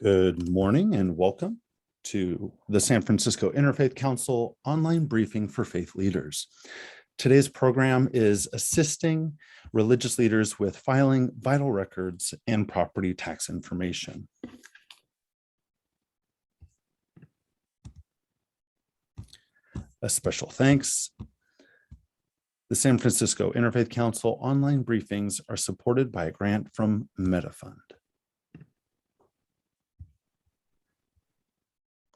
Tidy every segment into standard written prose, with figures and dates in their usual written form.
Good morning and welcome to the San Francisco Interfaith Council online briefing for faith leaders. Today's program is assisting religious leaders with filing vital records and property tax information. A special thanks. The San Francisco Interfaith Council online briefings are supported by a grant from MetaFund.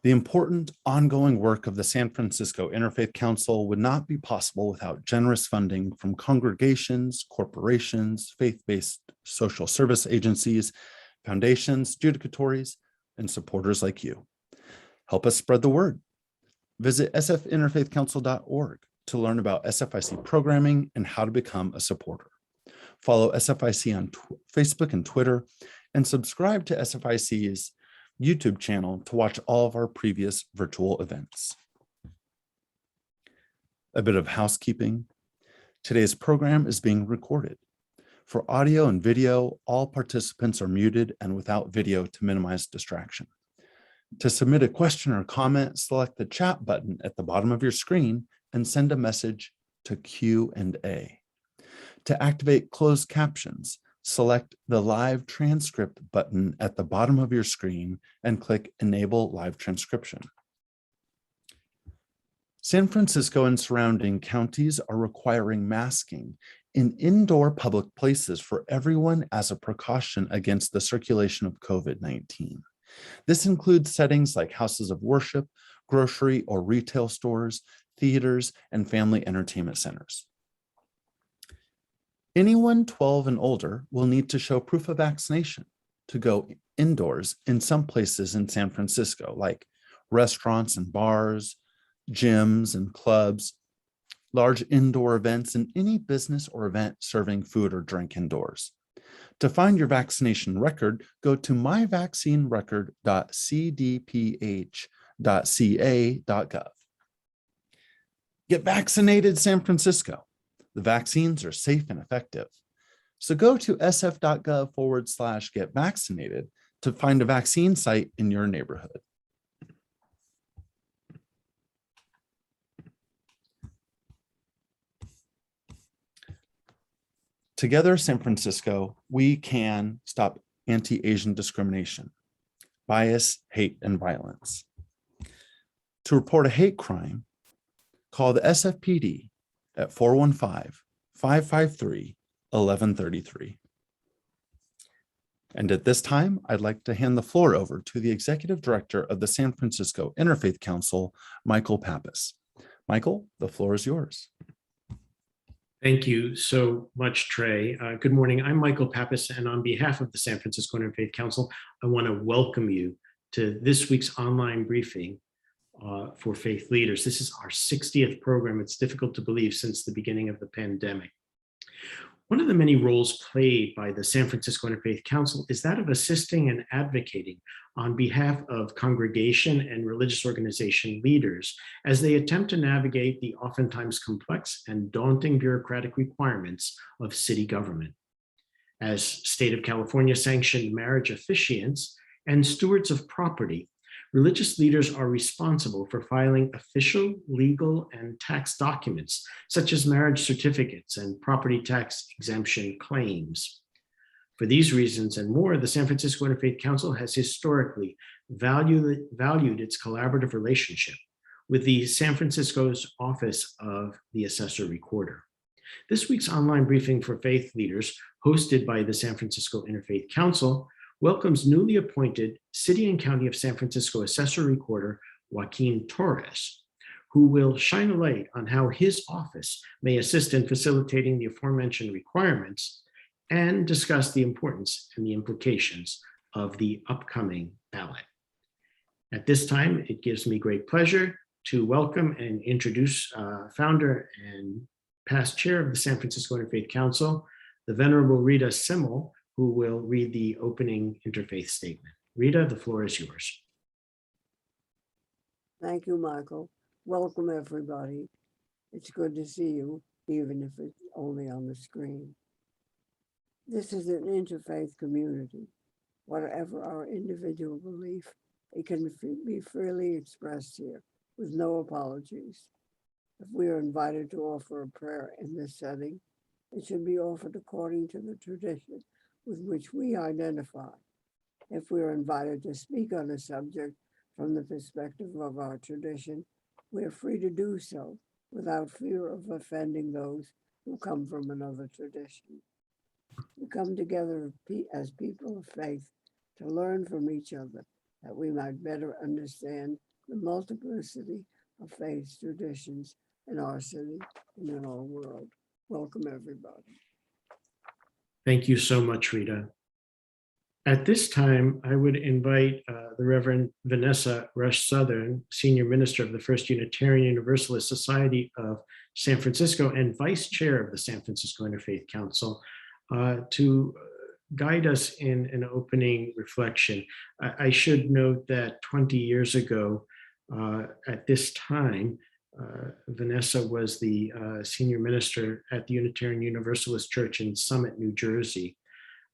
The important ongoing work of the San Francisco Interfaith Council would not be possible without generous funding from congregations, corporations, faith-based social service agencies, foundations, judicatories, and supporters like you. Help us spread the word. Visit sfinterfaithcouncil.org to learn about SFIC programming and how to become a supporter. Follow SFIC on Facebook and Twitter, and subscribe to SFIC's YouTube channel to watch all of our previous virtual events. A bit of housekeeping. Today's program is being recorded. For audio and video, all participants are muted and without video to minimize distraction. To submit a question or comment, select the chat button at the bottom of your screen and send a message to Q&A. To activate closed captions, select the live transcript button at the bottom of your screen and click Enable Live Transcription. San Francisco and surrounding counties are requiring masking in indoor public places for everyone as a precaution against the circulation of COVID-19. This includes settings like houses of worship, grocery or retail stores, theaters, and family entertainment centers. Anyone 12 and older will need to show proof of vaccination to go indoors in some places in San Francisco, like restaurants and bars, gyms and clubs, large indoor events, and any business or event serving food or drink indoors. To find your vaccination record, go to myvaccinerecord.cdph.ca.gov. Get vaccinated, San Francisco. The vaccines are safe and effective. So go to sf.gov/get vaccinated to find a vaccine site in your neighborhood. Together, San Francisco, we can stop anti-Asian discrimination, bias, hate, and violence. To report a hate crime, call the SFPD at 415-553-1133. And at this time, I'd like to hand the floor over to the Executive Director of the San Francisco Interfaith Council, Michael Pappas. Michael, the floor is yours. Thank you so much, Trey. Good morning. I'm Michael Pappas, and on behalf of the San Francisco Interfaith Council, I want to welcome you to this week's online briefing for faith leaders. This is our 60th program. It's difficult to believe since the beginning of the pandemic. One of the many roles played by the San Francisco Interfaith Council is that of assisting and advocating on behalf of congregation and religious organization leaders as they attempt to navigate the oftentimes complex and daunting bureaucratic requirements of city government. As State of California sanctioned marriage officiants and stewards of property, religious leaders are responsible for filing official, legal, and tax documents, such as marriage certificates and property tax exemption claims. For these reasons and more, the San Francisco Interfaith Council has historically valued its collaborative relationship with the San Francisco's Office of the Assessor-Recorder. This week's online briefing for faith leaders, hosted by the San Francisco Interfaith Council, welcomes newly appointed City and County of San Francisco Assessor-Recorder Joaquín Torres, who will shine a light on how his office may assist in facilitating the aforementioned requirements and discuss the importance and the implications of the upcoming ballot. At this time, it gives me great pleasure to welcome and introduce founder and past chair of the San Francisco Interfaith Council, the Venerable Rita Simmel, who will read the opening interfaith statement. Rita, the floor is yours. Thank you, Michael. Welcome, everybody. It's good to see you, even if it's only on the screen. This is an interfaith community. whatever our individual belief, it can be freely expressed here with no apologies. If we are invited to offer a prayer in this setting, it should be offered according to the tradition with which we identify. If we are invited to speak on a subject from the perspective of our tradition, we are free to do so without fear of offending those who come from another tradition. We come together as people of faith to learn from each other, that we might better understand the multiplicity of faith traditions in our city and in our world. Welcome, everybody. Thank you so much, Rita. At this time, I would invite the Reverend Vanessa Rush Southern, Senior Minister of the First Unitarian Universalist Society of San Francisco and Vice Chair of the San Francisco Interfaith Council, to guide us in an opening reflection. I should note that 20 years ago, at this time, Vanessa was the Senior Minister at the Unitarian Universalist Church in Summit, New Jersey,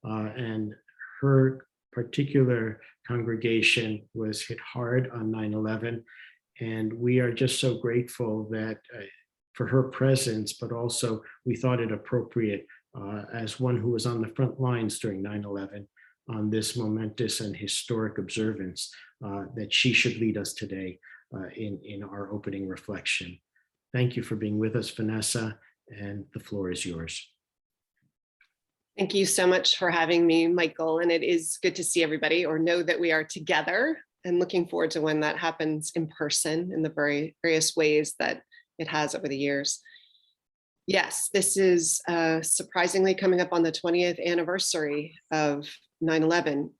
and her particular congregation was hit hard on 9/11, and we are just so grateful that for her presence, but also we thought it appropriate as one who was on the front lines during 9/11 on this momentous and historic observance, that she should lead us today in our opening reflection. Thank you for being with us, Vanessa, and the floor is yours. Thank you so much for having me, Michael. And it is good to see everybody, or know that we are together, and looking forward to when that happens in person in the various ways that it has over the years. Yes, this is surprisingly coming up on the 20th anniversary of 9/11.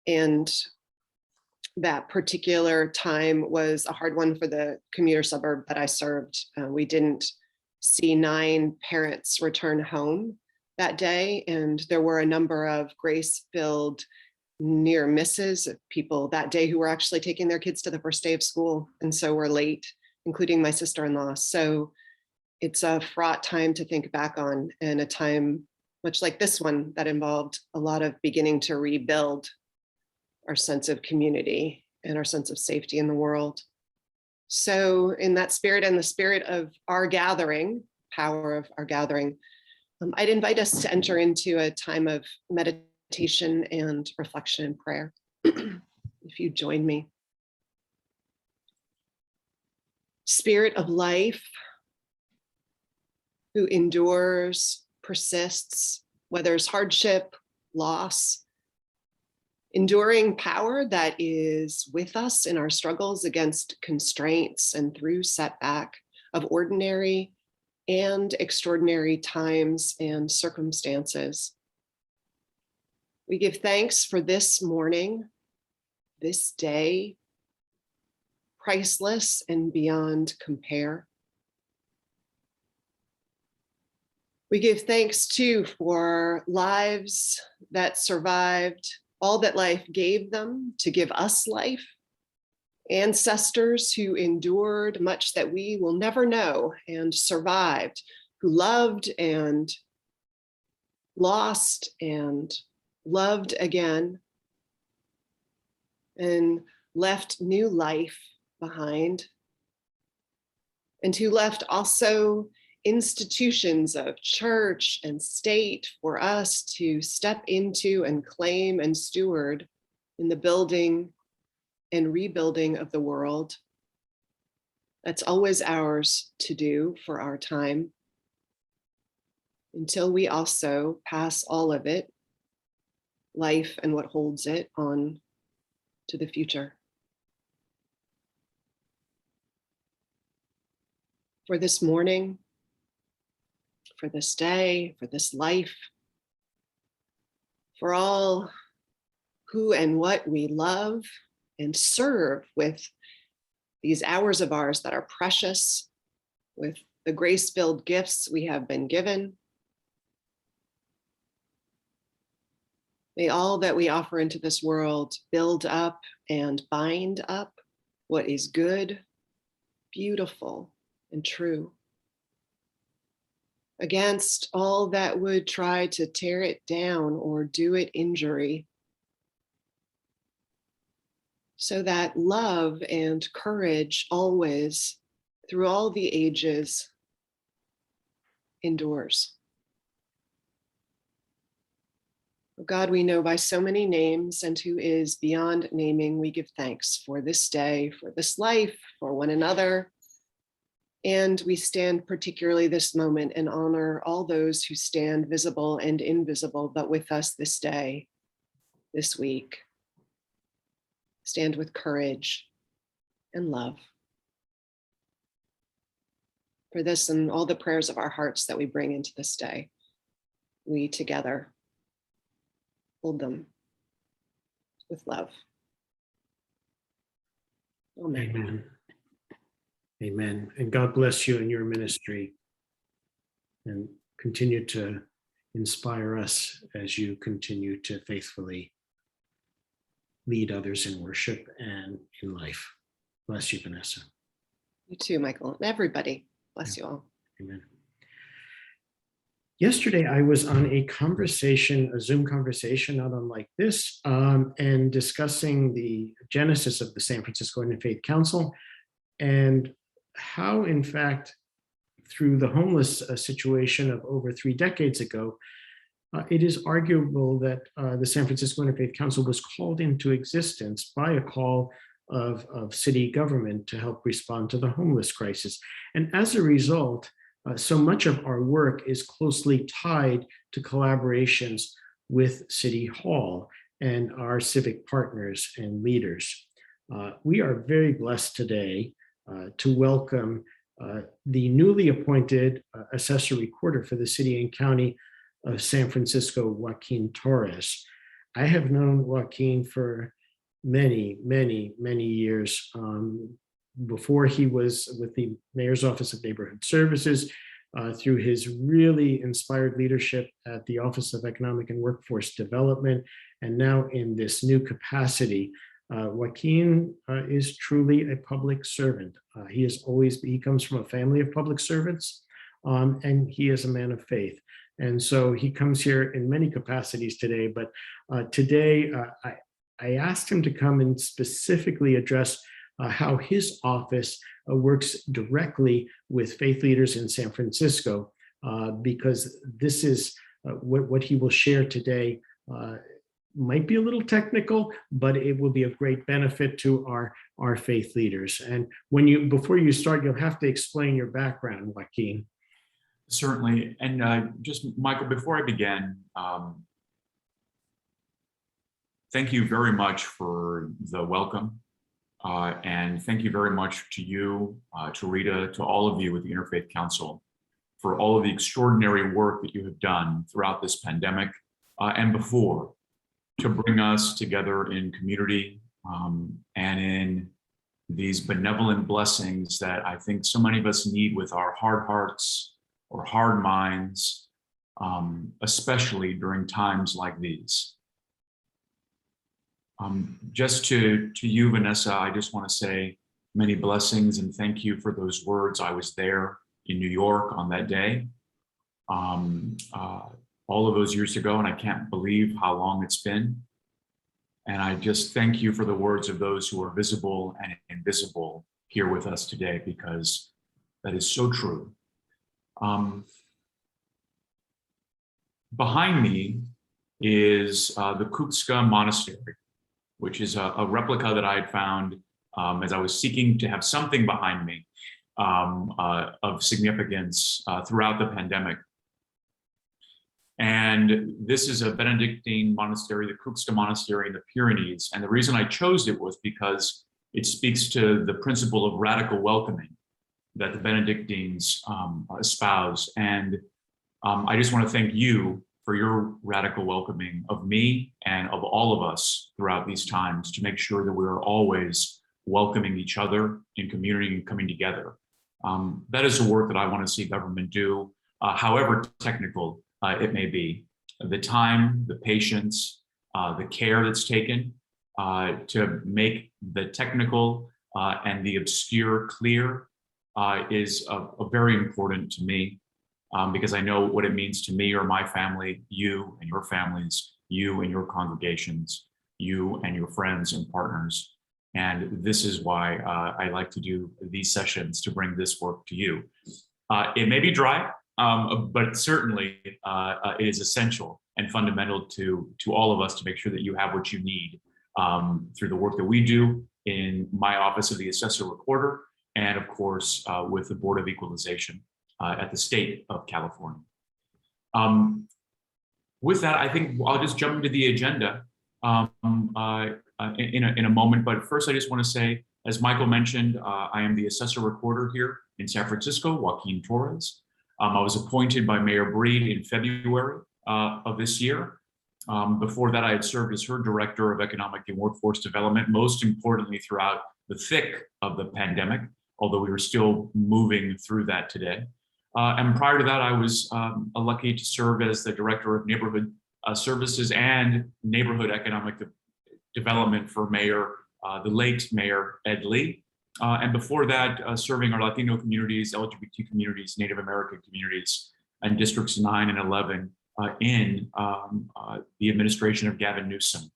And that particular time was a hard one for the commuter suburb that I served. We didn't see 9 parents return home that day, and there were a number of grace-filled near misses of people that day who were actually taking their kids to the first day of school, and so were late, including my sister-in-law. So it's a fraught time to think back on, and a time much like this one that involved a lot of beginning to rebuild our sense of community and our sense of safety in the world. So in that spirit and the spirit of our gathering, power of our gathering, I'd invite us to enter into a time of meditation and reflection and prayer. If you join me. Spirit of life, who endures, persists, weathers hardship, loss, enduring power that is with us in our struggles against constraints and through setback of ordinary and extraordinary times and circumstances. We give thanks for this morning, this day, priceless and beyond compare. We give thanks too for lives that survived all that life gave them to give us life, ancestors who endured much that we will never know and survived, who loved and lost and loved again, and left new life behind, and who left also institutions of church and state for us to step into and claim and steward in the building and rebuilding of the world. That's always ours to do for our time, until we also pass all of it, life and what holds it, on to the future. For this morning, for this day, for this life, for all who and what we love and serve with these hours of ours that are precious, with the grace-filled gifts we have been given. May all that we offer into this world build up and bind up what is good, beautiful, and true, against all that would try to tear it down or do it injury, so that love and courage always, through all the ages, endures. God, we know by so many names, and who is beyond naming, we give thanks for this day, for this life, for one another. And we stand particularly this moment and honor all those who stand visible and invisible, but with us this day, this week. Stand with courage and love. For this and all the prayers of our hearts that we bring into this day, we together hold them with love. Amen. Amen. Amen. And God bless you in your ministry and continue to inspire us as you continue to faithfully lead others in worship and in life. Bless you, Vanessa. You too, Michael, and everybody. Bless you all. Amen. Yesterday, I was on a Zoom conversation, not unlike this, and discussing the genesis of the San Francisco Interfaith Council and how, in fact, through the homeless situation of over 3 decades ago, it is arguable that the San Francisco Interfaith Council was called into existence by a call of city government to help respond to the homeless crisis. And as a result, so much of our work is closely tied to collaborations with City Hall and our civic partners and leaders. We are very blessed today to welcome the newly appointed Assessor-Recorder for the City and County of San Francisco, Joaquín Torres. I have known Joaquín for many, many, many years. Before he was with the Mayor's Office of Neighborhood Services, through his really inspired leadership at the Office of Economic and Workforce Development, and now in this new capacity, Joaquín is truly a public servant. He comes from a family of public servants, and he is a man of faith. And so he comes here in many capacities today, but today I asked him to come and specifically address how his office works directly with faith leaders in San Francisco, because this is what he will share today. Might be a little technical, but it will be of great benefit to our faith leaders. And before you start, you'll have to explain your background, Joaquín. Certainly. And just, Michael, before I begin, thank you very much for the welcome. And thank you very much to you, to Rita, to all of you with the Interfaith Council for all of the extraordinary work that you have done throughout this pandemic and before to bring us together in community and in these benevolent blessings that I think so many of us need with our hard hearts or hard minds, especially during times like these. Just to you, Vanessa, I just want to say many blessings and thank you for those words. I was there in New York on that day, all of those years ago, and I can't believe how long it's been. And I just thank you for the words of those who are visible and invisible here with us today, because that is so true. Behind me is the Kukska Monastery, which is a replica that I had found as I was seeking to have something behind me of significance throughout the pandemic. And this is a Benedictine monastery, the Kukska Monastery in the Pyrenees. And the reason I chose it was because it speaks to the principle of radical welcoming that the Benedictines espouse. And I just want to thank you for your radical welcoming of me and of all of us throughout these times to make sure that we're always welcoming each other in community and coming together. That is the work that I want to see government do, however technical it may be. The time, the patience, the care that's taken to make the technical and the obscure clear is very important to me. Because I know what it means to me or my family, you and your families, you and your congregations, you and your friends and partners. And this is why I like to do these sessions, to bring this work to you. It may be dry, but certainly it is essential and fundamental to all of us to make sure that you have what you need through the work that we do in my office of the Assessor-Recorder, and of course with the Board of Equalization at the state of California. With that, I think I'll just jump into the agenda in a moment. But first, I just want to say, as Michael mentioned, I am the Assessor-Recorder here in San Francisco, Joaquín Torres. I was appointed by Mayor Breed in February of this year. Before that, I had served as her Director of Economic and Workforce Development, most importantly throughout the thick of the pandemic, although we were still moving through that today. And prior to that, I was lucky to serve as the Director of Neighborhood Services and Neighborhood Economic Development for the late Mayor Ed Lee. And before that, serving our Latino communities, LGBT communities, Native American communities, and districts 9 and 11 in the administration of Gavin Newsom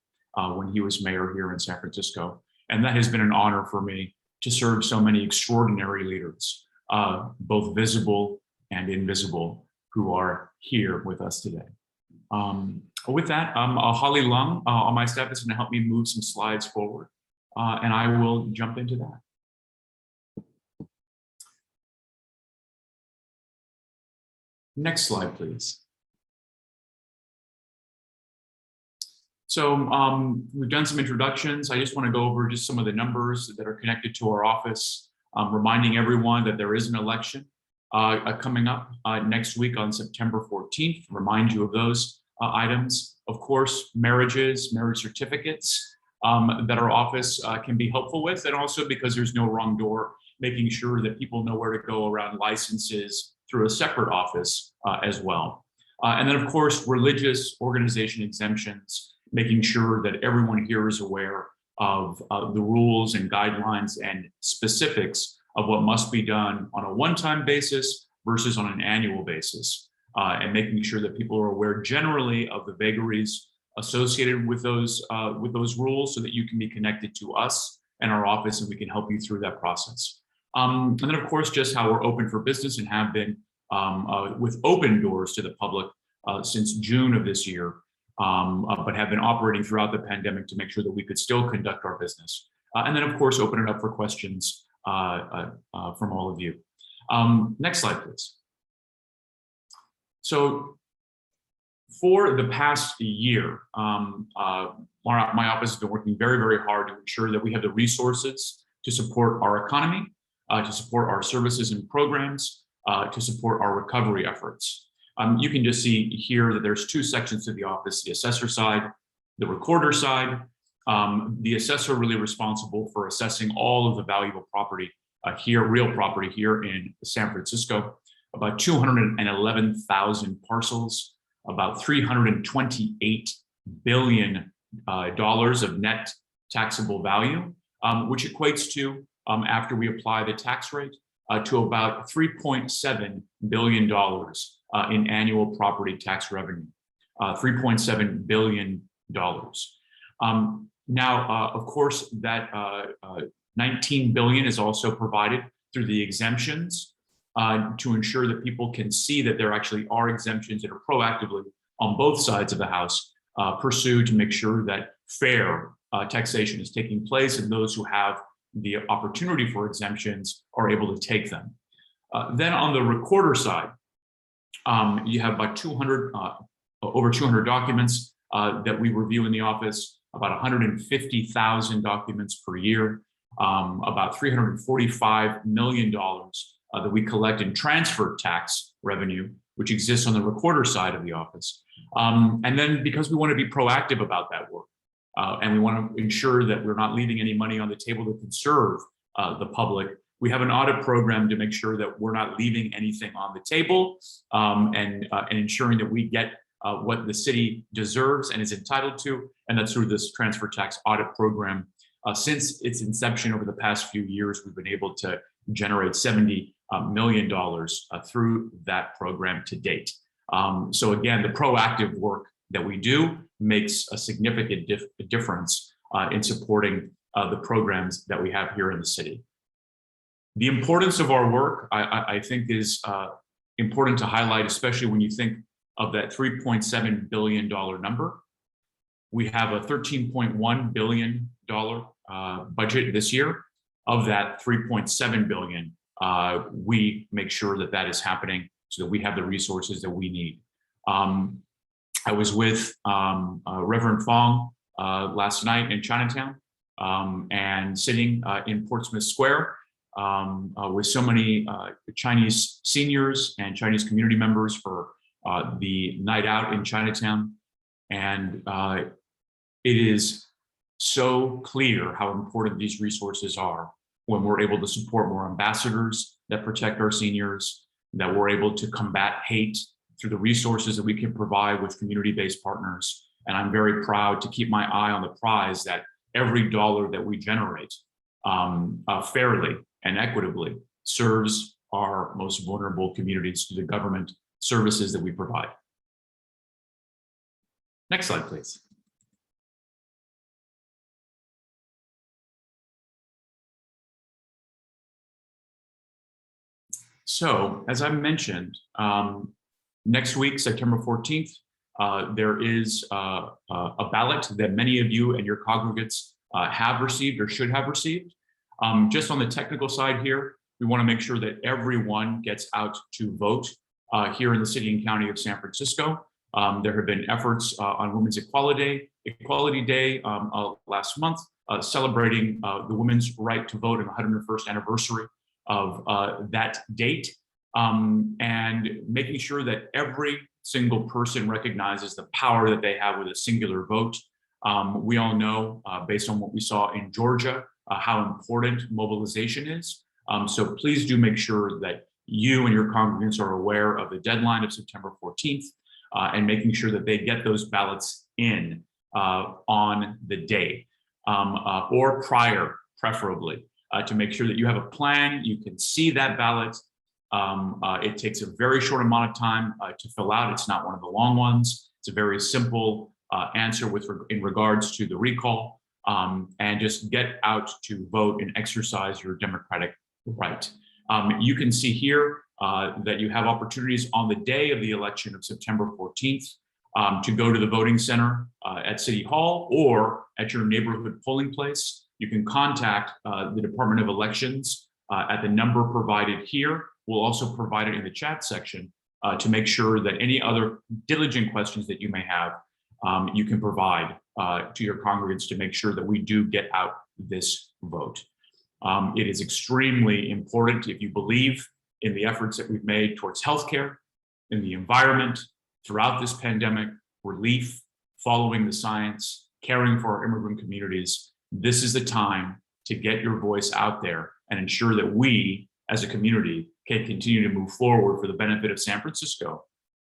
when he was mayor here in San Francisco. And that has been an honor for me to serve so many extraordinary leaders, both visible and invisible, who are here with us today. With that, Holly Lung on my staff is going to help me move some slides forward, and I will jump into that. Next slide, please. So we've done some introductions. I just want to go over just some of the numbers that are connected to our office, reminding everyone that there is an election coming up next week on September 14th. Remind you of those items. Of course, marriage certificates that our office can be helpful with, and also because there's no wrong door, making sure that people know where to go around licenses through a separate office as well. And then, of course, religious organization exemptions, making sure that everyone here is aware of the rules and guidelines and specifics of what must be done on a one-time basis versus on an annual basis, and making sure that people are aware generally of the vagaries associated with those rules, so that you can be connected to us and our office, and we can help you through that process. And then, of course, just how we're open for business and have been with open doors to the public since June of this year, but have been operating throughout the pandemic to make sure that we could still conduct our business. And then, of course, open it up for questions from all of you. Next slide, please. So for the past year, my office has been working very, very hard to ensure that we have the resources to support our economy, to support our services and programs, to support our recovery efforts. You can just see here that there's two sections to the office: the assessor side, the recorder side. The assessor really responsible for assessing all of the valuable property real property here in San Francisco, about 211,000 parcels, about $328 billion of net taxable value, which equates to, after we apply the tax rate, to about $3.7 billion in annual property tax revenue, $3.7 billion. Now, of course, that $19 billion is also provided through the exemptions to ensure that people can see that there actually are exemptions that are proactively on both sides of the house pursued to make sure that fair taxation is taking place, and those who have the opportunity for exemptions are able to take them. Then on the recorder side, you have about over 200 documents that we review in the office, about 150,000 documents per year, about $345 million that we collect in transfer tax revenue, which exists on the recorder side of the office. And then, because we want to be proactive about that work, and we want to ensure that we're not leaving any money on the table that can serve the public, we have an audit program to make sure that we're not leaving anything on the table, and ensuring that we get what the city deserves and is entitled to, and that's through this transfer tax audit program. Since its inception over the past few years, we've been able to generate $70 million through that program to date. So again, the proactive work that we do makes a significant difference in supporting the programs that we have here in the city. The importance of our work, I think, is important to highlight, especially when you think of that $3.7 billion number. We have a $13.1 billion budget this year. Of that $3.7 billion, we make sure that that is happening so that we have the resources that we need. I was with Reverend Fong last night in Chinatown and sitting in Portsmouth Square with so many Chinese seniors and Chinese community members for the night out in Chinatown. And it is so clear how important these resources are when we're able to support more ambassadors that protect our seniors, that we're able to combat hate through the resources that we can provide with community-based partners. And I'm very proud to keep my eye on the prize that every dollar that we generate fairly and equitably serves our most vulnerable communities through the government services that we provide. Next slide, please. So, as I mentioned, next week, September 14th, there is a ballot that many of you and your congregates have received or should have received. Just on the technical side here, we want to make sure that everyone gets out to vote here in the city and county of San Francisco. There have been efforts on Women's Equality Day last month, celebrating the women's right to vote in the 101st anniversary of that date, and making sure that every single person recognizes the power that they have with a singular vote. We all know, based on what we saw in Georgia, how important mobilization is. So please do make sure that you and your congregants are aware of the deadline of September 14th and making sure that they get those ballots in on the day or prior, preferably, to make sure that you have a plan, you can see that ballot. It takes a very short amount of time to fill out. It's not one of the long ones. It's a very simple answer in regards to the recall, and just get out to vote and exercise your democratic right. You can see here that you have opportunities on the day of the election of September 14th to go to the voting center at City Hall or at your neighborhood polling place. You can contact the Department of Elections at the number provided here. We'll also provide it in the chat section to make sure that any other diligent questions that you may have, you can provide to your congregants to make sure that we do get out this vote. It is extremely important if you believe in the efforts that we've made towards healthcare, in the environment, throughout this pandemic, relief, following the science, caring for our immigrant communities. This is the time to get your voice out there and ensure that we, as a community, can continue to move forward for the benefit of San Francisco,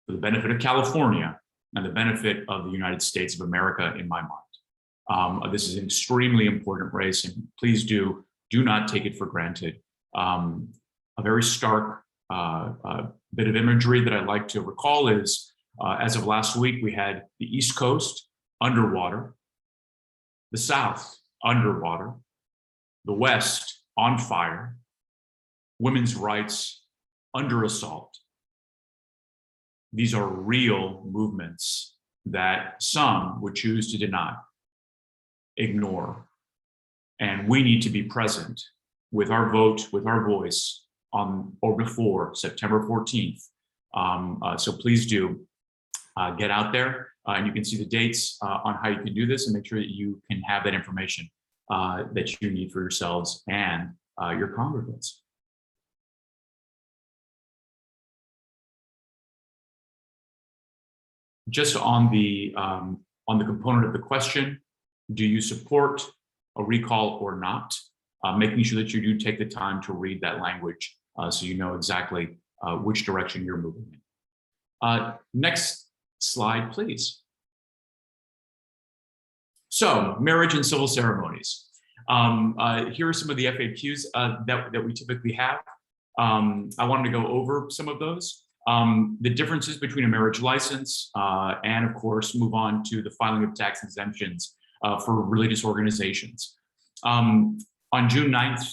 for the benefit of California, and the benefit of the United States of America, in my mind. This is an extremely important race, and please do not take it for granted. A very stark bit of imagery that I'd like to recall is, as of last week, we had the East Coast underwater, the South underwater, the West on fire, women's rights under assault. These are real movements that some would choose to deny, ignore, and we need to be present with our vote, with our voice on or before September 14th. So please do get out there, and you can see the dates on how you can do this and make sure that you can have that information that you need for yourselves and your congregants. Just on the component of the question, do you support a recall or not? Making sure that you do take the time to read that language so you know exactly which direction you're moving in. Next slide, please. So, marriage and civil ceremonies. Here are some of the FAQs that we typically have. I wanted to go over some of those. The differences between a marriage license and, of course, move on to the filing of tax exemptions for religious organizations. On June 9th,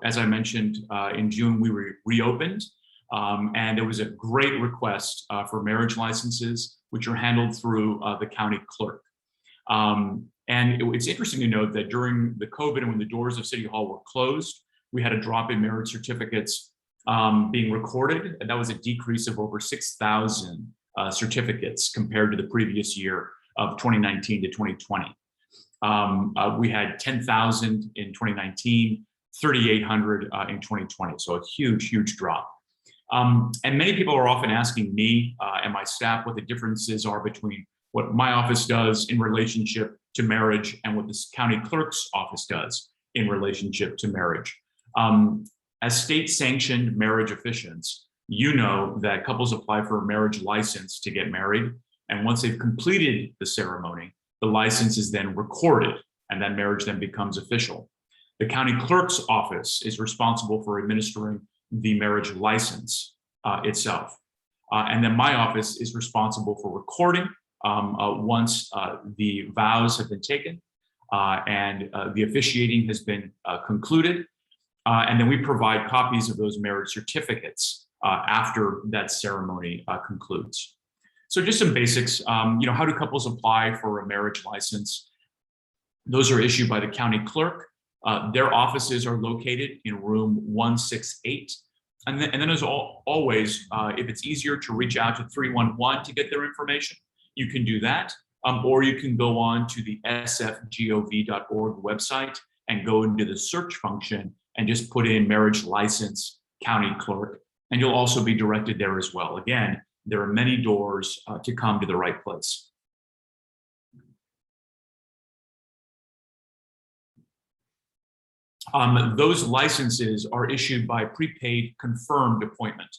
as I mentioned, in June, we reopened, and there was a great request for marriage licenses, which are handled through the county clerk. And it's interesting to note that during the COVID and when the doors of City Hall were closed, we had a drop in marriage certificates being recorded, and that was a decrease of over 6,000 certificates compared to the previous year of 2019 to 2020. We had 10,000 in 2019, 3,800 in 2020, so a huge drop. And many people are often asking me and my staff what the differences are between what my office does in relationship to marriage and what this county clerk's office does in relationship to marriage. As state-sanctioned marriage officiants, you know that couples apply for a marriage license to get married, and once they've completed the ceremony, the license is then recorded, and that marriage then becomes official. The county clerk's office is responsible for administering the marriage license itself. And then my office is responsible for recording once the vows have been taken and the officiating has been concluded. And then we provide copies of those marriage certificates after that ceremony concludes. So just some basics, how do couples apply for a marriage license? Those are issued by the county clerk. Their offices are located in room 168. And then as always, if it's easier to reach out to 311 to get their information, you can do that. Or you can go on to the sfgov.org website and go into the search function and just put in marriage license county clerk, and you'll also be directed there as well. Again, there are many doors to come to the right place. Those licenses are issued by prepaid confirmed appointment.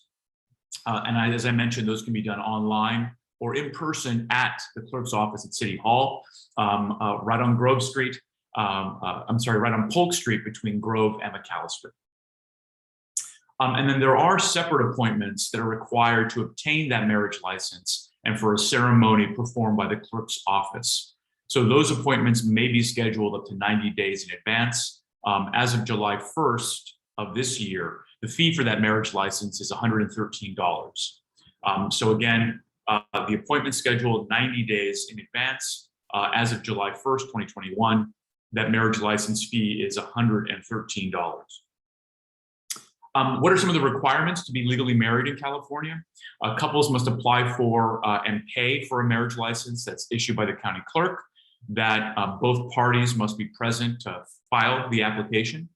And as I mentioned, those can be done online or in person at the clerk's office at City Hall, right on Grove Street. Right on Polk Street between Grove and McAllister. And then there are separate appointments that are required to obtain that marriage license and for a ceremony performed by the clerk's office. So those appointments may be scheduled up to 90 days in advance. As of July 1st of this year, the fee for that marriage license is $113. So again, the appointment scheduled 90 days in advance. As of July 1st, 2021, that marriage license fee is $113. What are some of the requirements to be legally married in California? Couples must apply for and pay for a marriage license that's issued by the county clerk, that both parties must be present to file the application.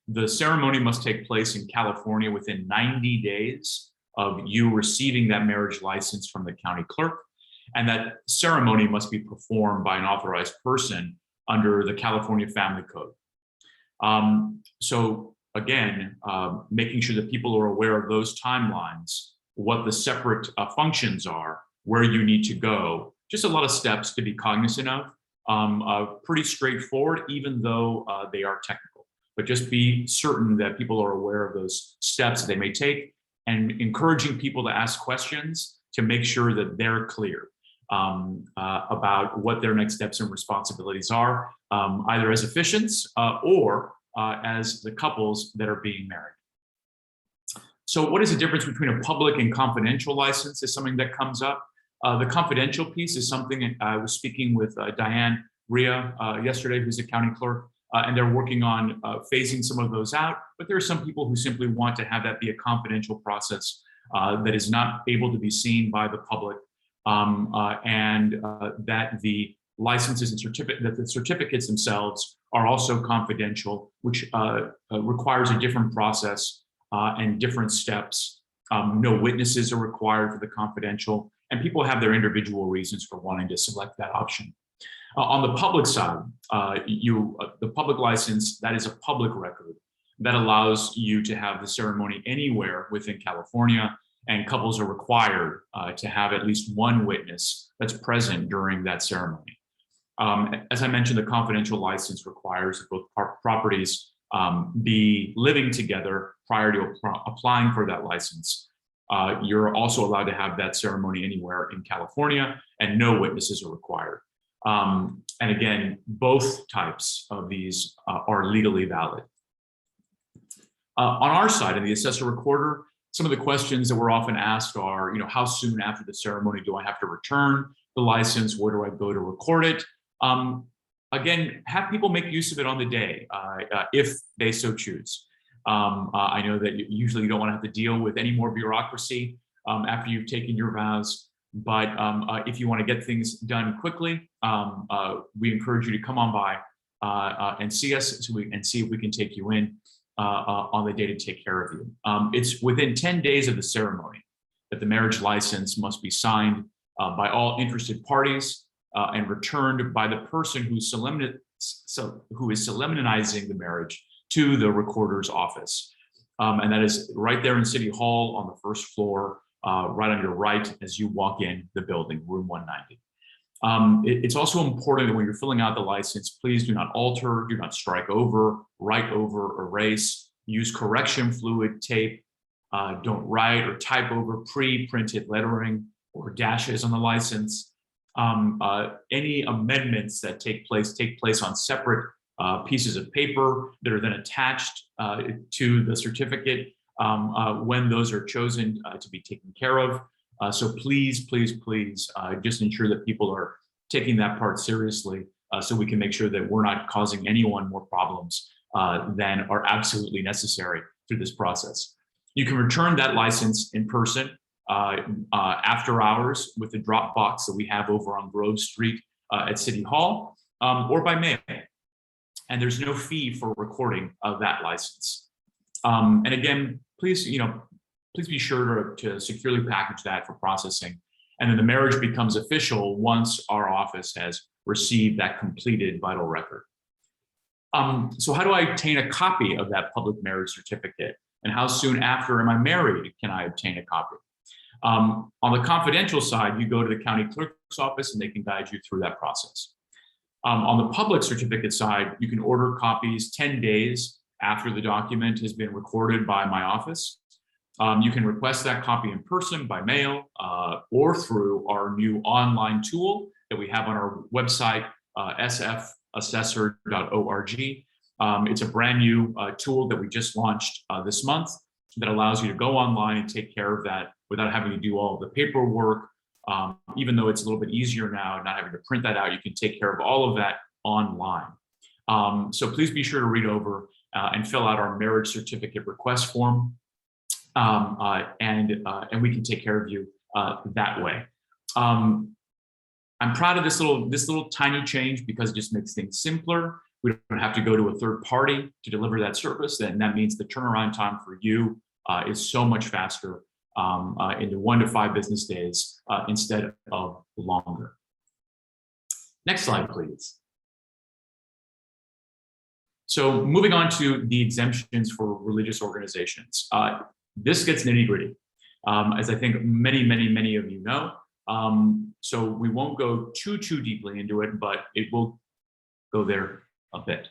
The ceremony must take place in California within 90 days of you receiving that marriage license from the county clerk, and that ceremony must be performed by an authorized person under the California Family Code. So again, making sure that people are aware of those timelines, what the separate functions are, where you need to go, just a lot of steps to be cognizant of. Pretty straightforward, even though they are technical, but just be certain that people are aware of those steps that they may take, and encouraging people to ask questions to make sure that they're clear about what their next steps and responsibilities are, either as officiants or as the couples that are being married. So what is the difference between a public and confidential license is something that comes up. The confidential piece is something I was speaking with Diane Rhea yesterday, who's a county clerk, and they're working on phasing some of those out. But there are some people who simply want to have that be a confidential process that is not able to be seen by the public, and that the licenses and that the certificates themselves are also confidential, which requires a different process and different steps. No witnesses are required for the confidential, and people have their individual reasons for wanting to select that option. On the public side, the public license, that is a public record that allows you to have the ceremony anywhere within California, and couples are required to have at least one witness that's present during that ceremony. As I mentioned, the confidential license requires that both properties be living together prior to applying for that license. You're also allowed to have that ceremony anywhere in California, and no witnesses are required. And again, both types of these are legally valid. On our side, in the Assessor-Recorder, some of the questions that we're often asked are, how soon after the ceremony do I have to return the license? Where do I go to record it? Again, have people make use of it on the day if they so choose. I know that usually you don't want to have to deal with any more bureaucracy after you've taken your vows, but if you want to get things done quickly, we encourage you to come on by and see us and see if we can take you in on the day to take care of you. It's within 10 days of the ceremony that the marriage license must be signed by all interested parties and returned by the person who is solemnizing the marriage to the recorder's office. And that is right there in City Hall on the first floor, right on your right as you walk in the building, room 190. It's also important that when you're filling out the license, please do not alter, do not strike over, write over, erase, use correction fluid, tape, don't write or type over pre-printed lettering or dashes on the license. Any amendments that take place on separate pieces of paper that are then attached to the certificate when those are chosen to be taken care of. So please, please, please just ensure that people are taking that part seriously so we can make sure that we're not causing anyone more problems than are absolutely necessary through this process. You can return that license in person after hours with the drop box that we have over on Grove Street at City Hall or by mail. And there's no fee for recording of that license. And again, please, please be sure to securely package that for processing. And then the marriage becomes official once our office has received that completed vital record. So how do I obtain a copy of that public marriage certificate? And how soon after am I married can I obtain a copy? On the confidential side, you go to the county clerk's office and they can guide you through that process. On the public certificate side, you can order copies 10 days after the document has been recorded by my office. You can request that copy in person, by mail, or through our new online tool that we have on our website, sfassessor.org. It's a brand new tool that we just launched this month that allows you to go online and take care of that without having to do all of the paperwork. Even though it's a little bit easier now, not having to print that out, you can take care of all of that online. So please be sure to read over and fill out our marriage certificate request form. And we can take care of you that way. I'm proud of this little tiny change because it just makes things simpler. We don't have to go to a third party to deliver that service, and that means the turnaround time for you is so much faster into 1 to 5 business days instead of longer. Next slide, please. So moving on to the exemptions for religious organizations. This gets nitty-gritty, as I think many of you know. So we won't go too deeply into it, but it will go there a bit.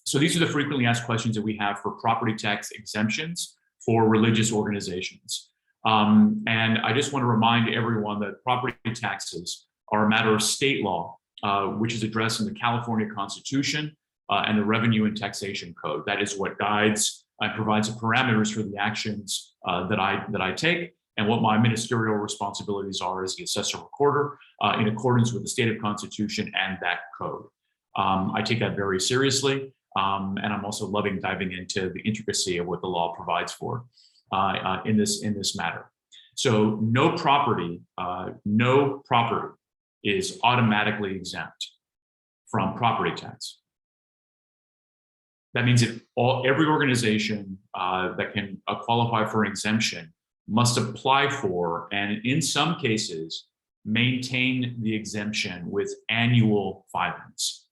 So these are the frequently asked questions that we have for property tax exemptions for religious organizations. And I just want to remind everyone that property taxes are a matter of state law, which is addressed in the California Constitution and the Revenue and Taxation Code. That is what guides and provides the parameters for the actions that I take and what my ministerial responsibilities are as the Assessor-Recorder in accordance with the state of Constitution and that code. I take that very seriously, and I'm also loving diving into the intricacy of what the law provides for in this matter. So no property is automatically exempt from property tax. That means that every organization that can qualify for an exemption must apply for, and in some cases, maintain the exemption with annual filings.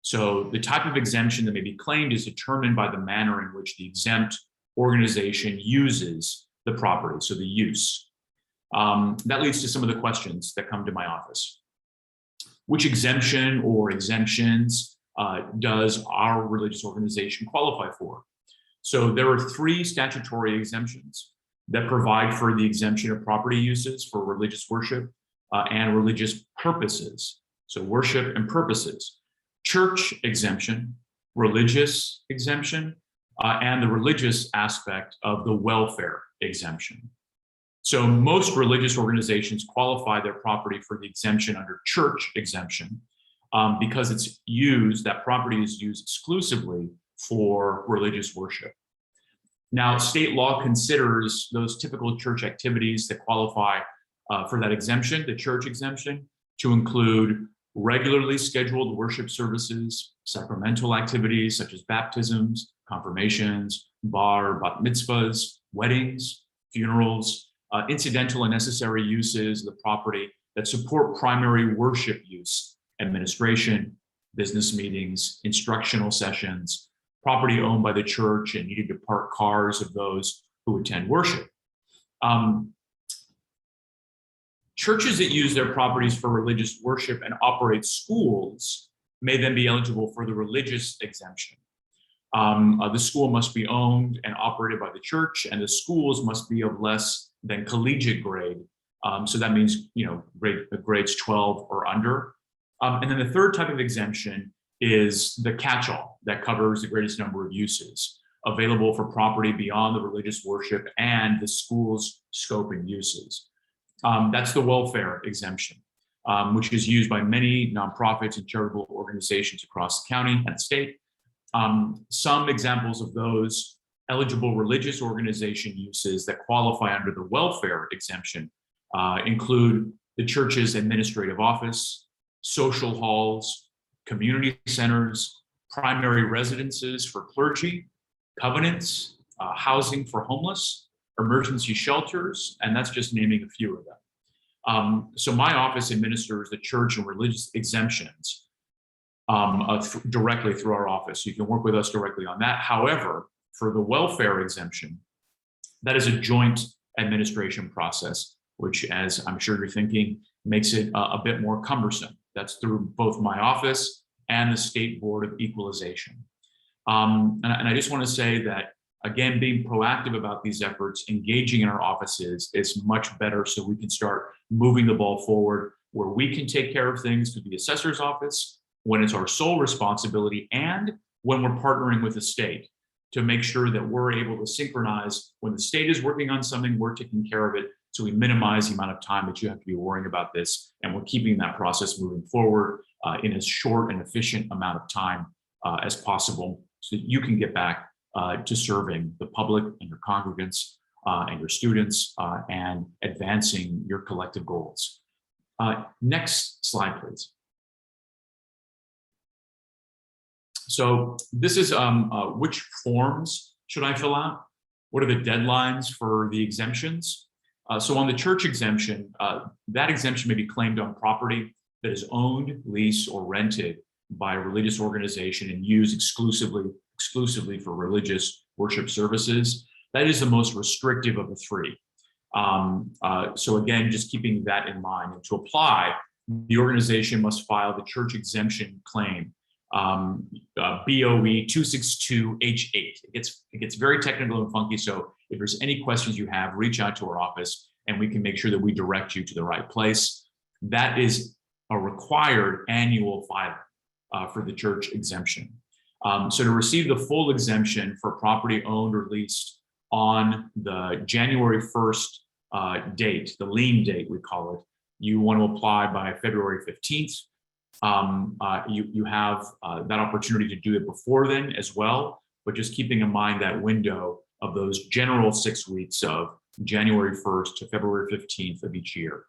So the type of exemption that may be claimed is determined by the manner in which the exempt organization uses the property, so the use. That leads to some of the questions that come to my office. Which exemption or exemptions does our religious organization qualify for? So there are 3 statutory exemptions that provide for the exemption of property uses for religious worship and religious purposes. So worship and purposes. Church exemption, religious exemption, and the religious aspect of the welfare exemption. So most religious organizations qualify their property for the exemption under church exemption because it's used, that property is used exclusively for religious worship. Now, state law considers those typical church activities that qualify for that exemption, the church exemption, to include regularly scheduled worship services, sacramental activities such as baptisms, confirmations, bat mitzvahs, weddings, funerals, incidental and necessary uses of the property that support primary worship use, administration, business meetings, instructional sessions, property owned by the church and needed to park cars of those who attend worship. Churches that use their properties for religious worship and operate schools may then be eligible for the religious exemption. The school must be owned and operated by the church, and the schools must be of less than collegiate grade. So that means, grades 12 or under. And then the third type of exemption is the catch-all that covers the greatest number of uses available for property beyond the religious worship and the school's scope and uses. That's the welfare exemption, which is used by many nonprofits and charitable organizations across the county and the state. Some examples of those eligible religious organization uses that qualify under the welfare exemption include the church's administrative office, social halls, community centers, primary residences for clergy, covenants, housing for homeless, emergency shelters, and that's just naming a few of them. So my office administers the church and religious exemptions directly through our office. You can work with us directly on that. However, for the welfare exemption, that is a joint administration process, which, as I'm sure you're thinking, makes it a bit more cumbersome. That's through both my office and the State Board of Equalization. And I just want to say that, again, being proactive about these efforts, engaging in our offices is much better, so we can start moving the ball forward where we can take care of things through the assessor's office when it's our sole responsibility, and when we're partnering with the state to make sure that we're able to synchronize when the state is working on something, we're taking care of it, so we minimize the amount of time that you have to be worrying about this, and we're keeping that process moving forward in as short and efficient amount of time as possible, so that you can get back to serving the public and your congregants and your students and advancing your collective goals. Next slide, please. So this is which forms should I fill out? What are the deadlines for the exemptions? So on the church exemption, that exemption may be claimed on property that is owned, leased, or rented by a religious organization and used exclusively for religious worship services. That is the most restrictive of the three. So again, just keeping that in mind. And to apply, the organization must file the church exemption claim, BOE 262H8. It gets very technical and funky, so if there's any questions you have, reach out to our office and we can make sure that we direct you to the right place. That is a required annual filing for the church exemption. So to receive the full exemption for property owned or leased on the January 1st date, the lien date we call it, you want to apply by February 15th. You have that opportunity to do it before then as well, but just keeping in mind that window of those general 6 weeks of January 1st to February 15th of each year.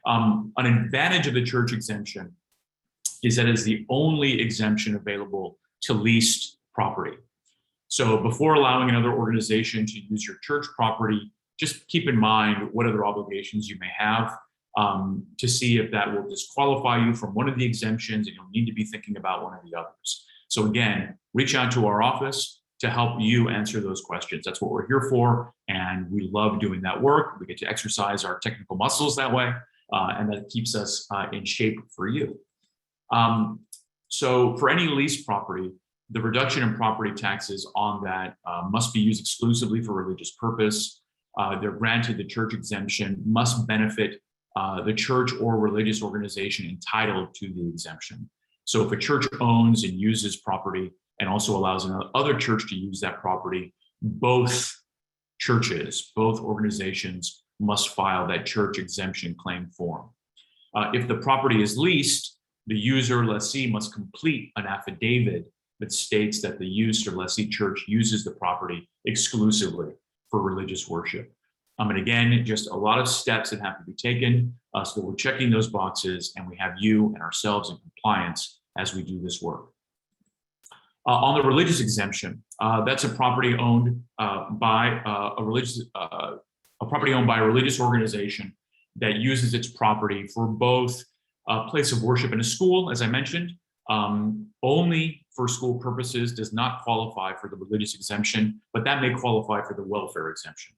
An advantage of the church exemption is that it's the only exemption available to leased property. So before allowing another organization to use your church property, just keep in mind what other obligations you may have to see if that will disqualify you from one of the exemptions, and you'll need to be thinking about one of the others. So again, reach out to our office to help you answer those questions. That's what we're here for, and we love doing that work. We get to exercise our technical muscles that way, and that keeps us in shape for you. So for any leased property, the reduction in property taxes on that must be used exclusively for religious purpose. They're granted the church exemption, must benefit the church or religious organization entitled to the exemption. So if a church owns and uses property and also allows another church to use that property, both churches, both organizations must file that church exemption claim form. If the property is leased, the user lessee must complete an affidavit that states that the use or lessee church uses the property exclusively for religious worship. And again, just a lot of steps that have to be taken so that we're checking those boxes and we have you and ourselves in compliance as we do this work. On the religious exemption, that's a property owned by a religious organization that uses its property for both a place of worship in a school, as I mentioned, only for school purposes, does not qualify for the religious exemption, but that may qualify for the welfare exemption.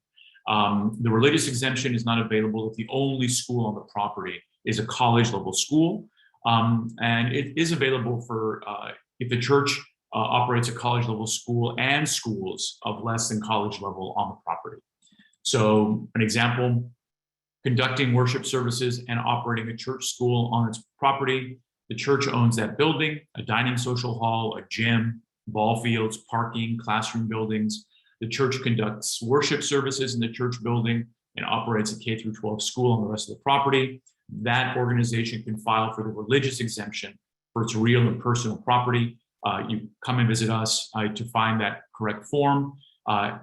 The religious exemption is not available if the only school on the property is a college level school. And it is available for if the church operates a college level school and schools of less than college level on the property. So an example, conducting worship services and operating a church school on its property. The church owns that building, a dining social hall, a gym, ball fields, parking, classroom buildings. The church conducts worship services in the church building and operates a K through 12 school on the rest of the property. That organization can file for the religious exemption for its real and personal property. You come and visit us to find that correct form,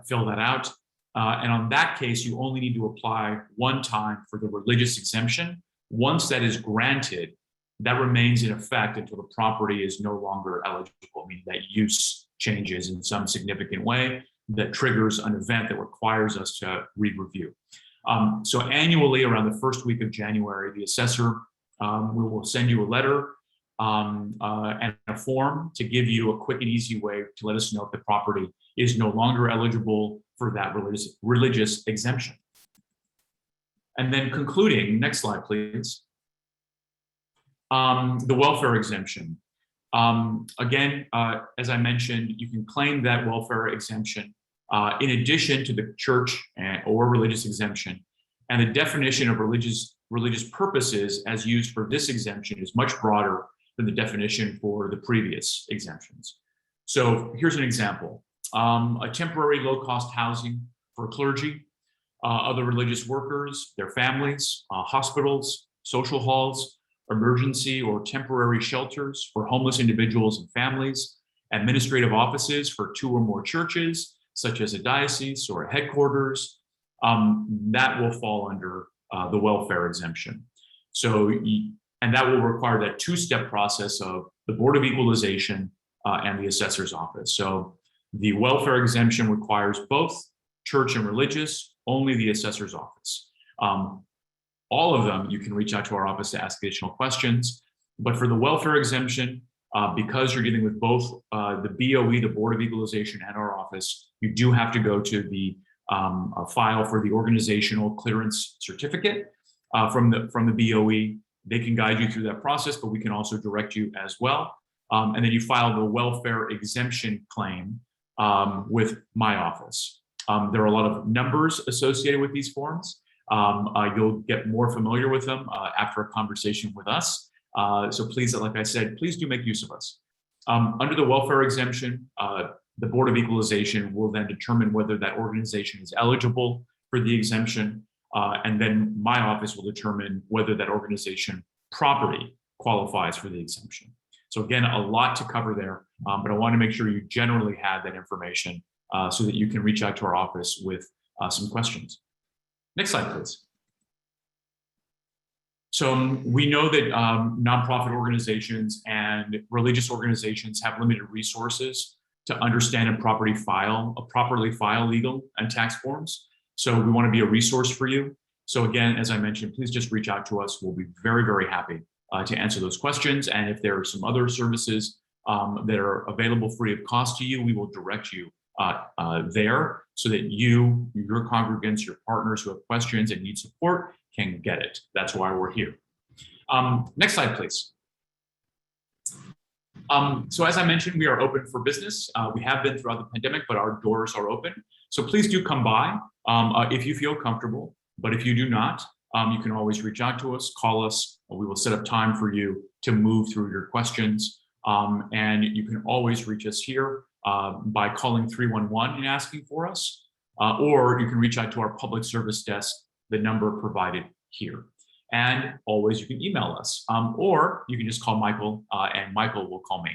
fill that out. And on that case, you only need to apply one time for the religious exemption. Once that is granted, that remains in effect until the property is no longer eligible, meaning that use changes in some significant way that triggers an event that requires us to re-review. So annually, around the first week of January, the assessor we will send you a letter and a form to give you a quick and easy way to let us know if the property is no longer eligible for that religious exemption. And then concluding, next slide, please. The welfare exemption. Again, as I mentioned, you can claim that welfare exemption in addition to the church or religious exemption. And the definition of religious purposes as used for this exemption is much broader than the definition for the previous exemptions. So here's an example. A temporary low-cost housing for clergy, other religious workers, their families, hospitals, social halls, emergency or temporary shelters for homeless individuals and families, administrative offices for 2 or more churches, such as a diocese or a headquarters, that will fall under the welfare exemption. So, and that will require that 2-step process of the Board of Equalization and the assessor's office. So the welfare exemption requires both church and religious, only the assessor's office. All of them, you can reach out to our office to ask additional questions. But for the welfare exemption, because you're dealing with both the BOE, the Board of Equalization, and our office, you do have to go to the file for the organizational clearance certificate from the BOE. They can guide you through that process, but we can also direct you as well. And then you file the welfare exemption claim with my office. There are a lot of numbers associated with these forms. You'll get more familiar with them after a conversation with us. So please, like I said, please do make use of us. Under the welfare exemption, the Board of Equalization will then determine whether that organization is eligible for the exemption. And then my office will determine whether that organization property qualifies for the exemption. So again, a lot to cover there, but I want to make sure you generally have that information so that you can reach out to our office with some questions. Next slide, please. So we know that nonprofit organizations and religious organizations have limited resources to understand and properly file legal and tax forms. So we want to be a resource for you. So again, as I mentioned, please just reach out to us. We'll be very, very happy to answer those questions. And if there are some other services that are available free of cost to you, we will direct you there so that you, your congregants, your partners who have questions and need support can get it. That's why we're here. Next slide, please. So as I mentioned, we are open for business. We have been throughout the pandemic, but our doors are open. So please do come by if you feel comfortable. But if you do not, You can always reach out to us, call us. We will set up time for you to move through your questions. And you can always reach us here by calling 311 and asking for us, or you can reach out to our public service desk, the number provided here. And always you can email us, or you can just call Michael, and Michael will call me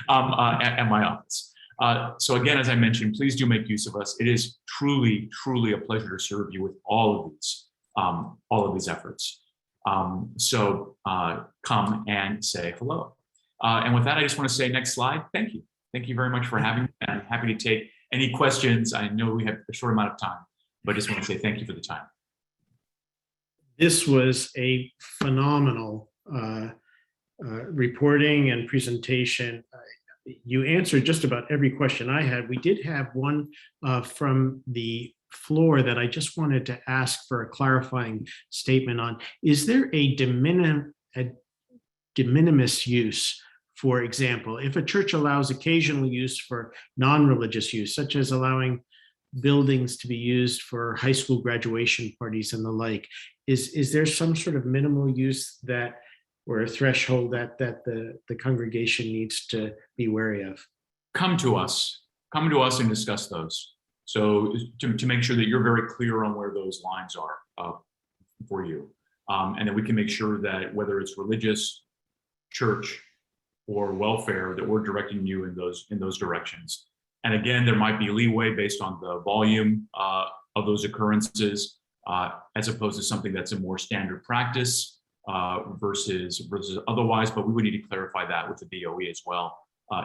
at my office. So again, as I mentioned, please do make use of us. It is truly, truly a pleasure to serve you with all of these efforts. So come and say hello. And with that, I just want to say, next slide. Thank you. Thank you very much for having me. I'm happy to take any questions. I know we have a short amount of time, but I just want to say thank you for the time. This was a phenomenal reporting and presentation. You answered just about every question I had. We did have one from the floor that I just wanted to ask for a clarifying statement on. Is there a de minimis use? For example, if a church allows occasional use for non-religious use, such as allowing buildings to be used for high school graduation parties and the like, is there some sort of minimal use that, or a threshold that the congregation needs to be wary of? Come to us and discuss those. So to make sure that you're very clear on where those lines are for you. And that we can make sure that whether it's religious, church, or welfare, that we're directing you in those directions. And again, there might be leeway based on the volume of those occurrences, as opposed to something that's a more standard practice versus otherwise. But we would need to clarify that with the DOE as well,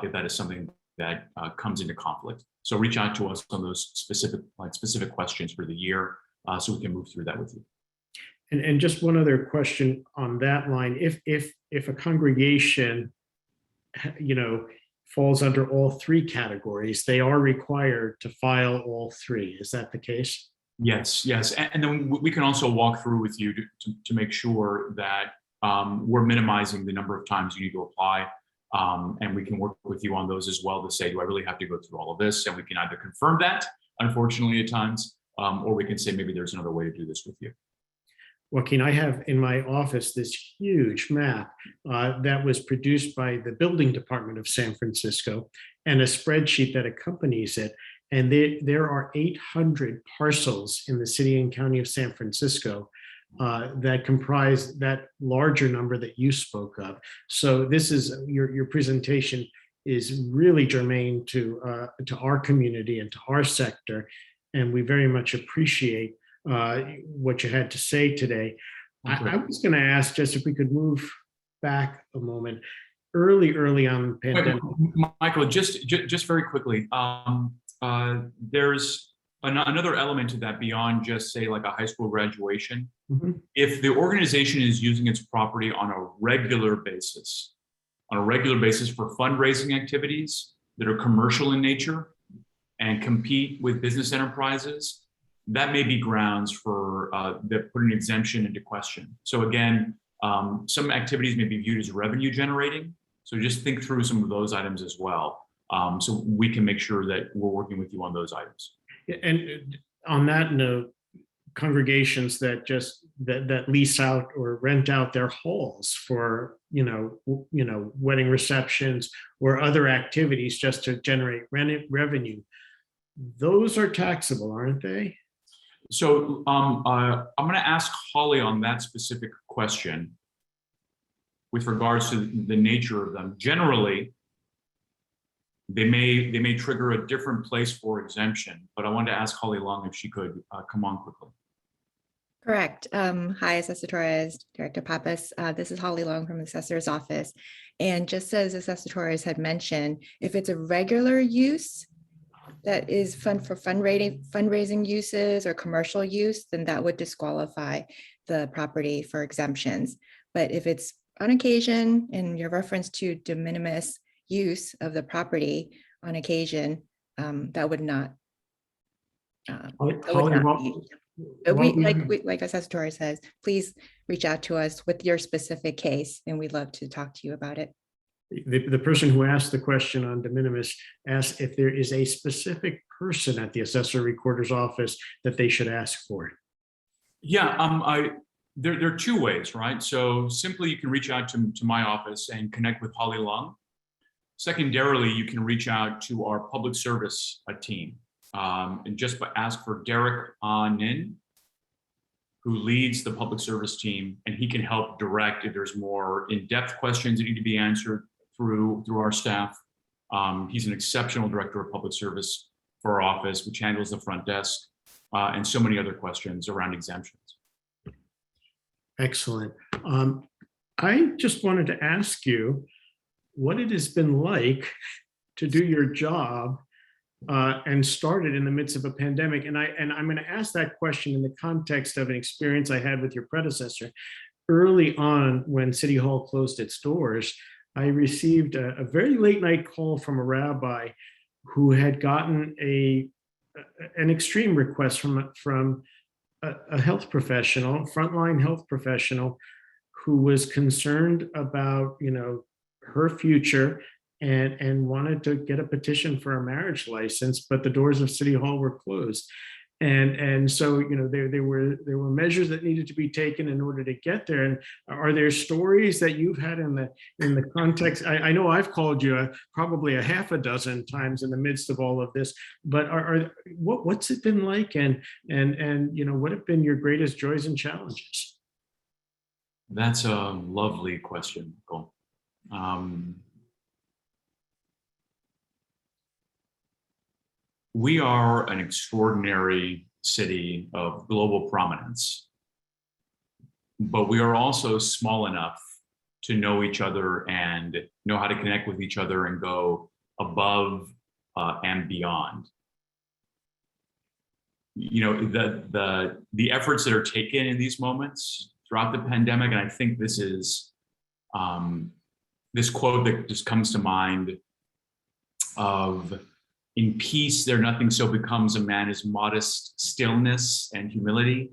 if that is something that comes into conflict. So reach out to us on those specific questions for the year, so we can move through that with you. And just one other question on that line: if a congregation, falls under all three categories, they are required to file all three. Is that the case? Yes. And then we can also walk through with you to make sure that we're minimizing the number of times you need to apply. And we can work with you on those as well to say, do I really have to go through all of this? And we can either confirm that, unfortunately, at times, or we can say maybe there's another way to do this with you. Joaquín, I have in my office this huge map that was produced by the building department of San Francisco, and a spreadsheet that accompanies it. And there are 800 parcels in the city and county of San Francisco that comprise that larger number that you spoke of. So this is your presentation is really germane to our community and to our sector, and we very much appreciate what you had to say today. I was going to ask just if we could move back a moment. Early on the pandemic. Wait, Michael, just very quickly. There's another element to that beyond just say like a high school graduation. Mm-hmm. If the organization is using its property on a regular basis for fundraising activities that are commercial in nature and compete with business enterprises, that may be grounds for that put an exemption into question. So again, some activities may be viewed as revenue generating. So just think through some of those items as well. So we can make sure that we're working with you on those items. And on that note, congregations that lease out or rent out their halls for wedding receptions or other activities just to generate revenue, those are taxable, aren't they? So I'm going to ask Holly on that specific question with regards to the nature of them. Generally, they may trigger a different place for exemption, but I wanted to ask Holly Long if she could come on quickly. Correct. Hi, Assessor Torres, Director Pappas. This is Holly Long from the Assessor's Office. And just as Assessor Torres had mentioned, if it's a regular use that is for fundraising uses or commercial use, then that would disqualify the property for exemptions. But if it's on occasion, and your reference to de minimis use of the property on occasion, that would not. Like Assessor Torres says, please reach out to us with your specific case, and we'd love to talk to you about it. The person who asked the question on de minimis asked if there is a specific person at the Assessor-Recorder's office that they should ask for. Yeah, There are two ways, right? So simply you can reach out to my office and connect with Holly Long. Secondarily, you can reach out to our public service team and just ask for Derek Nin, who leads the public service team, and he can help direct if there's more in-depth questions that need to be answered through our staff. He's an exceptional director of public service for our office, which handles the front desk and so many other questions around exemptions. Excellent. I just wanted to ask you what it has been like to do your job and started in the midst of a pandemic. And I'm going to ask that question in the context of an experience I had with your predecessor. Early on, when City Hall closed its doors, I received a very late night call from a rabbi who had gotten an extreme request from a health professional, frontline health professional, who was concerned about, her future and wanted to get a petition for a marriage license, but the doors of City Hall were closed. And so, there were measures that needed to be taken in order to get there. And are there stories that you've had in the context? I know I've called you probably a half a dozen times in the midst of all of this, but what's it been like? And what have been your greatest joys and challenges? That's a lovely question, Nicole. We are an extraordinary city of global prominence, but we are also small enough to know each other and know how to connect with each other and go above and beyond. The efforts that are taken in these moments throughout the pandemic, and I think this is this quote that just comes to mind of, "In peace, there nothing so becomes a man as modest stillness and humility.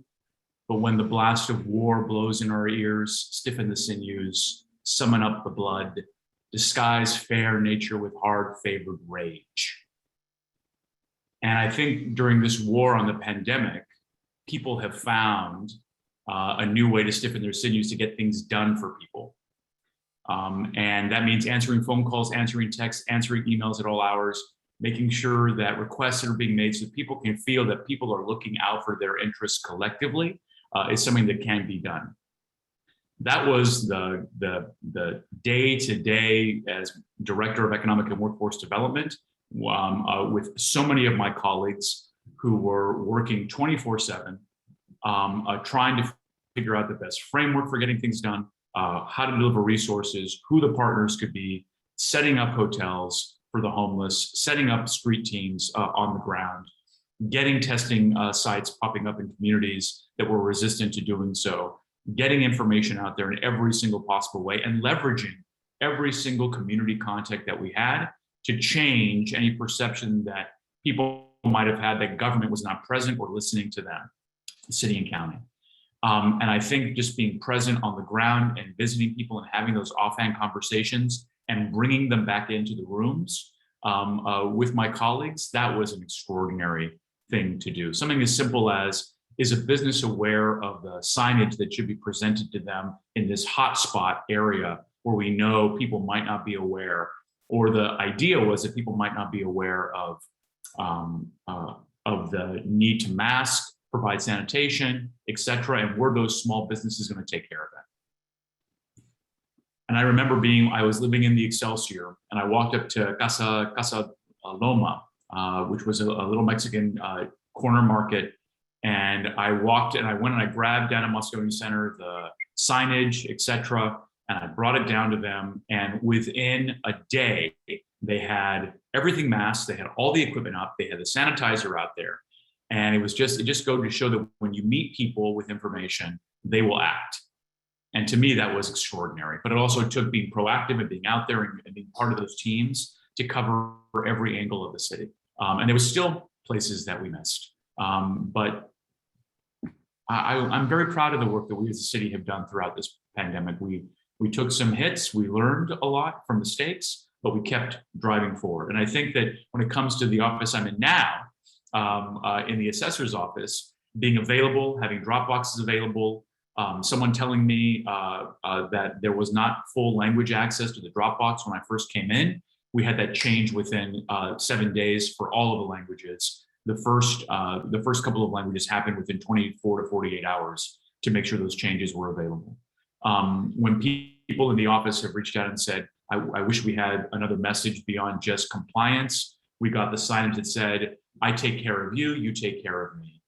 But when the blast of war blows in our ears, stiffen the sinews, summon up the blood, disguise fair nature with hard favored rage." And I think during this war on the pandemic, people have found a new way to stiffen their sinews to get things done for people. And that means answering phone calls, answering texts, answering emails at all hours, making sure that requests that are being made so people can feel that people are looking out for their interests collectively is something that can be done. That was the day-to-day as Director of Economic and Workforce Development with so many of my colleagues who were working 24/7, trying to figure out the best framework for getting things done, how to deliver resources, who the partners could be, setting up hotels for the homeless, setting up street teams on the ground, getting testing sites popping up in communities that were resistant to doing so, getting information out there in every single possible way, and leveraging every single community contact that we had to change any perception that people might have had that government was not present or listening to them, city and county. And I think just being present on the ground and visiting people and having those offhand conversations and bringing them back into the rooms with my colleagues, that was an extraordinary thing to do. Something as simple as, is a business aware of the signage that should be presented to them in this hotspot area where we know people might not be aware, or the idea was that people might not be aware of the need to mask, provide sanitation, et cetera, and were those small businesses going to take care of that? And I remember I was living in the Excelsior, and I walked up to Casa Loma, which was a little Mexican corner market. And I went and I grabbed down at Moscone Center the signage, et cetera, and I brought it down to them. And within a day, they had everything masked, they had all the equipment up, they had the sanitizer out there. And it just goes to show that when you meet people with information, they will act. And to me, that was extraordinary. But it also took being proactive and being out there and being part of those teams to cover every angle of the city. And there was still places that we missed. But I'm very proud of the work that we as a city have done throughout this pandemic. We took some hits, we learned a lot from mistakes, but we kept driving forward. And I think that when it comes to the office I'm in now, in the assessor's office, being available, having drop boxes available, Someone telling me that there was not full language access to the Dropbox when I first came in. We had that change within 7 days for all of the languages. The first couple of languages happened within 24 to 48 hours to make sure those changes were available. When people in the office have reached out and said, I wish we had another message beyond just compliance, we got the signage that said, I take care of you, you take care of me,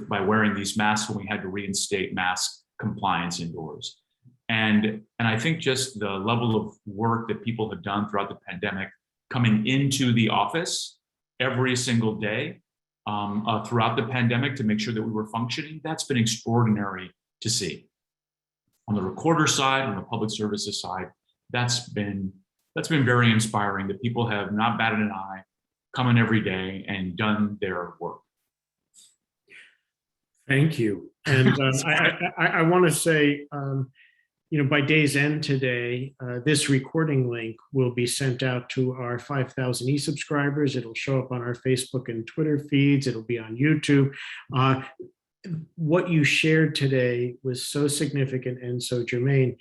by wearing these masks when we had to reinstate mask compliance indoors. And I think just the level of work that people have done throughout the pandemic, coming into the office every single day throughout the pandemic to make sure that we were functioning, that's been extraordinary to see. On the recorder side, on the public services side, that's been very inspiring that people have not batted an eye, come in every day and done their work. Thank you. And I want to say, by day's end today, this recording link will be sent out to our 5,000 e-subscribers. It'll show up on our Facebook and Twitter feeds. It'll be on YouTube. What you shared today was so significant and so germane.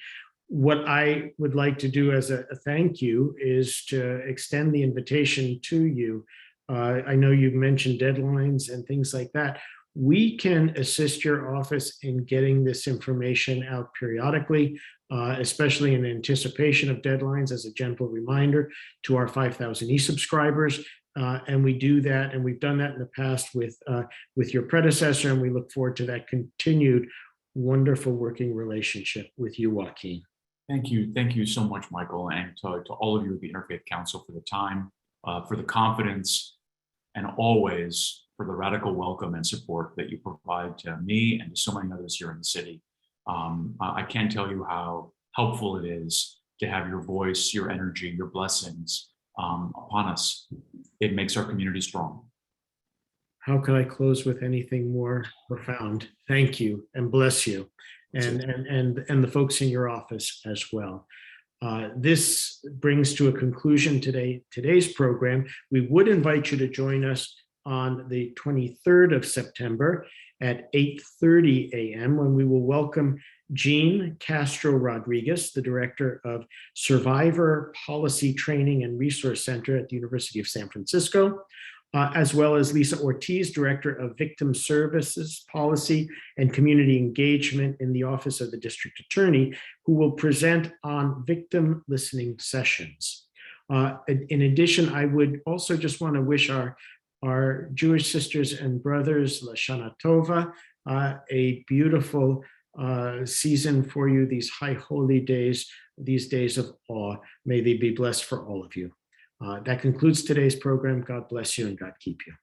What I would like to do as a thank you is to extend the invitation to you. I know you've mentioned deadlines and things like that. We can assist your office in getting this information out periodically, especially in anticipation of deadlines, as a gentle reminder to our 5,000 e-subscribers. And we do that, and we've done that in the past with your predecessor, and we look forward to that continued wonderful working relationship with you, Joaquín. Thank you so much, Michael, and to all of you at the Interfaith Council for the time, for the confidence, and always for the radical welcome and support that you provide to me and to so many others here in the city. I can't tell you how helpful it is to have your voice, your energy, your blessings upon us. It makes our community strong. How could I close with anything more profound? Thank you and bless you, and the folks in your office as well. This brings to a conclusion today's program. We would invite you to join us on the 23rd of September at 8:30 a.m. when we will welcome Jean Castro Rodriguez, the Director of Survivor Policy Training and Resource Center at the University of San Francisco, as well as Lisa Ortiz, Director of Victim Services Policy and Community Engagement in the Office of the District Attorney, who will present on victim listening sessions. In addition, I would also just want to wish our Jewish sisters and brothers, Lashana Tova, a beautiful season for you, these high holy days, these days of awe. May they be blessed for all of you. That concludes today's program. God bless you and God keep you.